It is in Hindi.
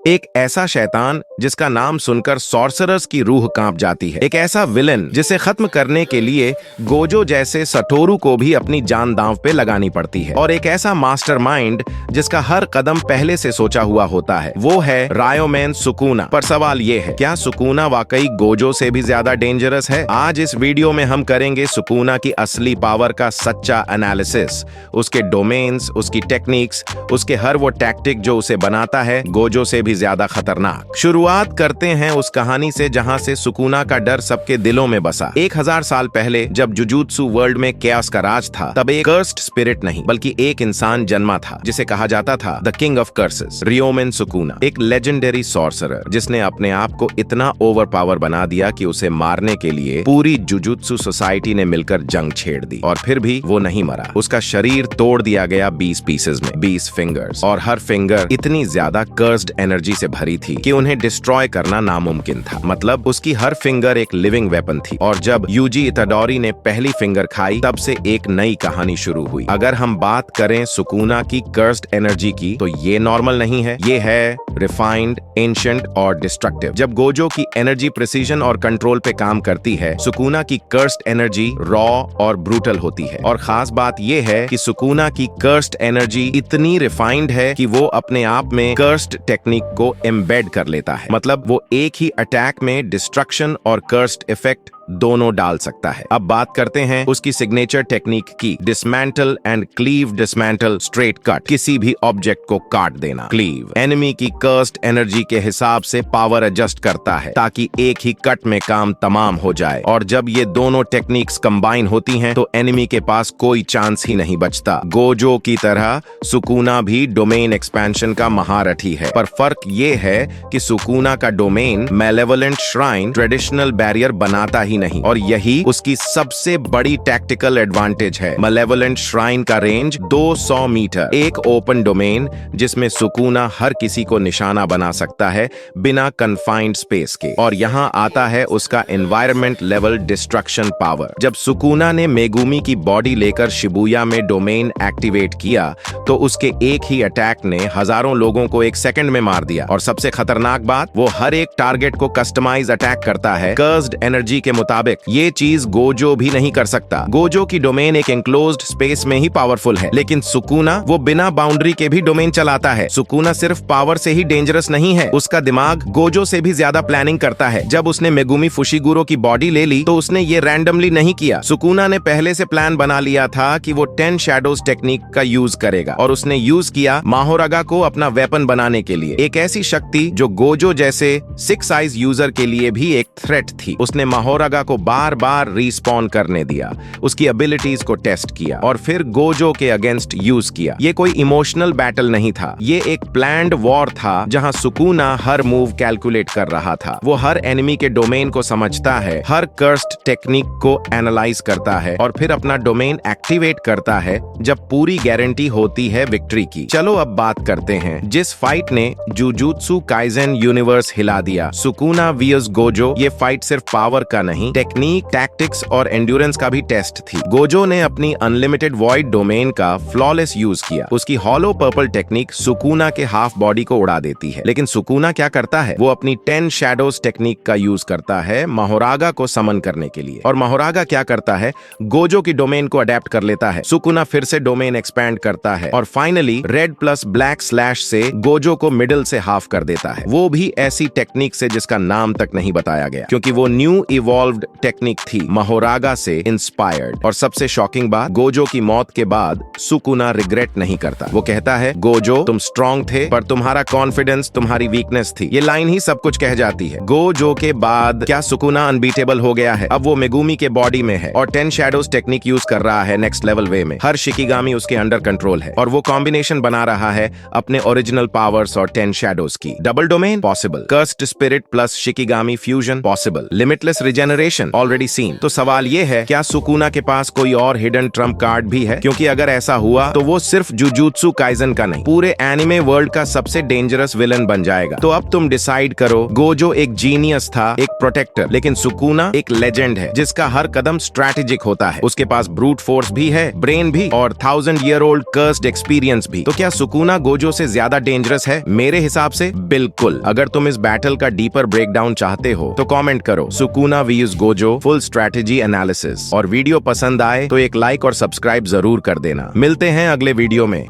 एक ऐसा शैतान जिसका नाम सुनकर सॉर्सरर्स की रूह कांप जाती है। एक ऐसा विलन जिसे खत्म करने के लिए गोजो जैसे सटोरू को भी अपनी जान दांव पे लगानी पड़ती है। और एक ऐसा मास्टरमाइंड जिसका हर कदम पहले से सोचा हुआ होता है। वो है रायोमेन सुकुना। पर सवाल ये है, क्या सुकुना वाकई गोजो से भी ज्यादा डेंजरस है? आज इस वीडियो में हम करेंगे सुकुना की असली पावर का सच्चा एनालिसिस, उसके डोमेन्स, उसकी टेक्निक्स, उसके हर वो टैक्टिक जो उसे बनाता है गोजो से भी ज्यादा खतरनाक। शुरुआत करते हैं उस कहानी से जहां से सुकुना का डर सबके दिलों में बसा। 1000 साल पहले जब जुजुत्सु वर्ल्ड में केओस का राज था, तब एक कर्स्ड स्पिरिट नहीं बल्कि एक इंसान जन्मा था जिसे कहा जाता था the king of curses, Ryomen Sukuna. एक लेजेंडरी सॉर्सरर जिसने अपने आप को इतना ओवर पावर बना दिया कि उसे मारने के लिए पूरी जुजुत्सु सोसाइटी ने मिलकर जंग छेड़ दी। और फिर भी वो नहीं मरा। उसका शरीर तोड़ दिया गया 20 पीसेस में, 20 फिंगर्स, और हर फिंगर इतनी ज्यादा कर्स्ड एनर्जी से भरी थी कि उन्हें डिस्ट्रॉय करना नामुमकिन था। मतलब उसकी हर फिंगर एक लिविंग वेपन थी। और जब यूजी इताडोरी ने पहली फिंगर खाई, तब से एक नई कहानी शुरू हुई। अगर हम बात करें सुकुना की कर्स्ड एनर्जी की, तो ये नॉर्मल नहीं है, ये है रिफाइंड, एंशिएंट और डिस्ट्रक्टिव। जब गोजो की एनर्जी प्रिसीजन और कंट्रोल पे काम करती है, सुकुना की कर्स्ड एनर्जी रॉ और ब्रूटल होती है। और खास बात ये है कि सुकुना की कर्स्ड एनर्जी इतनी रिफाइंड है कि वो अपने आप में कर्स्ड टेक्निक को एम्बेड कर लेता है। मतलब वो एक ही अटैक में डिस्ट्रक्शन और कर्स्ड इफेक्ट दोनों डाल सकता है। अब बात करते हैं उसकी सिग्नेचर टेक्निक की, dismantle and cleave. Dismantle straight cut, किसी भी ऑब्जेक्ट को काट देना। क्लीव एनिमी की कर्स्ड एनर्जी के हिसाब से पावर एडजस्ट करता है ताकि एक ही कट में काम तमाम हो जाए। और जब ये दोनों टेक्निक्स कंबाइन होती हैं, तो एनिमी के पास कोई चांस ही नहीं बचता। गोजो की तरह सुकुना भी डोमेन एक्सपेंशन का महारथी है, पर फर्क ये है कि सुकुना का डोमेन मैलेवोलेंट श्राइन ट्रेडिशनल बैरियर बनाता ही नहीं। और यही उसकी सबसे बड़ी टैक्टिकल एडवांटेज है। मैलेवोलेंट श्राइन का रेंज 200 मीटर, एक ओपन डोमेन जिसमें सुकुना हर किसी को निशाना बना सकता है बिना कन्फाइंड स्पेस के। और यहाँ आता है उसका एनवायरनमेंट लेवल डिस्ट्रक्शन पावर। जब सुकुना ने मेगुमी की बॉडी लेकर शिबुया में डोमेन एक्टिवेट किया, तो उसके एक ही अटैक ने हजारों लोगों को एक सेकंड में मार दिया। और सबसे खतरनाक बात, वो हर एक टारगेट को कस्टमाइज अटैक करता है कर्स्ड एनर्जी के मुताबिक। ये चीज गोजो भी नहीं कर सकता। गोजो की डोमेन एक एनक्लोज्ड स्पेस में ही पावरफुल है, लेकिन सुकुना वो बिना बाउंड्री के भी डोमेन चलाता है। सुकुना सिर्फ पावर से ही डेंजरस नहीं है, उसका दिमाग गोजो से भी ज्यादा प्लानिंग करता है। जब उसने मेगुमी फुशिगुरो की बॉडी ले ली, तो उसने ये रैंडमली नहीं किया। सुकुना ने पहले से प्लान बना लिया था कि वो 10 शैडोज टेक्निक का यूज करेगा, और उसने यूज किया माहोरागा को अपना वेपन बनाने के लिए। एक ऐसी शक्ति जो गोजो जैसे 6 आइज यूजर के लिए भी एक थ्रेट थी। उसने माहोरागा को बार बार रिस्पॉन करने दिया, उसकी एबिलिटीज को टेस्ट किया और फिर गोजो के अगेंस्ट यूज किया। ये कोई इमोशनल बैटल नहीं था, ये एक प्लान्ड वॉर था जहां सुकुना हर मूव कैलकुलेट कर रहा था। वो हर एनिमी के डोमेन को समझता है, हर कर्स्ड टेक्निक को एनालाइज करता है और फिर अपना डोमेन एक्टिवेट करता है जब पूरी गारंटी होती है विक्ट्री की। चलो अब बात करते हैं जिस फाइट ने जुजुत्सु काइजेन यूनिवर्स हिला दिया, सुकुना वीएस गोजो। ये फाइट सिर्फ पावर का नहीं, टेक्निक, टैक्टिक्स और एंड्योरेंस का भी टेस्ट थी। गोजो ने अपनी अनलिमिटेड वॉइड डोमेन का फ्लॉलेस यूज किया। उसकी हॉलो पर्पल टेक्निक सुकुना के हाफ बॉडी को उड़ा देती है। लेकिन सुकुना क्या करता है, वो अपनी 10 शैडोज टेक्निक का यूज करता है माहोरागा को समन करने के लिए। और माहोरागा क्या करता है, गोजो की डोमेन को अडेप्ट कर लेता है। सुकुना फिर से डोमेन एक्सपैंड करता है और finally red plus black slash से गोजो को मिडिल से हाफ कर देता है। वो भी ऐसी टेक्निक से जिसका नाम तक नहीं बताया गया, क्योंकि वो न्यू इवॉल्व्ड टेक्निक थी, माहोरागा से इंस्पायर्ड। और सबसे शॉकिंग बात, गोजो की मौत के बाद सुकुना रिग्रेट नहीं करता। वो कहता है, गोजो तुम स्ट्रॉन्ग थे, पर तुम्हारा कॉन्फिडेंस तुम्हारी वीकनेस थी। ये लाइन ही सब कुछ कह जाती है। गोजो के बाद क्या सुकुना अनबीटेबल हो गया है? अब वो मेगुमी के बॉडी में है और 10 शैडोज टेक्निक यूज कर रहा है नेक्स्ट लेवल वे में। हर शिकिगामी उसके अंडर कंट्रोल है और वो कॉम्बिनेशन बना रहा है अपने ओरिजिनल पावर्स और 10 शैडोज की। Double domain possible, cursed spirit plus shikigami fusion possible, limitless regeneration generation already seen. तो सवाल ये है, क्या सुकुना के पास कोई और हिडन ट्रम्प कार्ड भी है? क्योंकि अगर ऐसा हुआ तो वो सिर्फ जुजुत्सु काइजन का नहीं, पूरे एनिमे वर्ल्ड का सबसे डेंजरस विलन बन जाएगा। तो अब तुम डिसाइड करो, गोजो एक जीनियस था, एक प्रोटेक्टर, लेकिन सुकुना एक लेजेंड है जिसका हर कदम स्ट्रैटेजिक होता है। उसके पास ब्रूट फोर्स भी है, ब्रेन भी, और 1000 ईयर ओल्ड कर्स्ड एक्सपीरियंस भी। तो क्या सुकुना गोजो से ज्यादा डेंजरस है? मेरे हिसाब से बिल्कुल। अगर तुम इस बैटल का डीपर ब्रेकडाउन चाहते हो तो कमेंट करो सुकुना वीज गोजो फुल स्ट्रैटेजी एनालिसिस। और वीडियो पसंद आए तो एक लाइक और सब्सक्राइब जरूर कर देना। मिलते हैं अगले वीडियो में।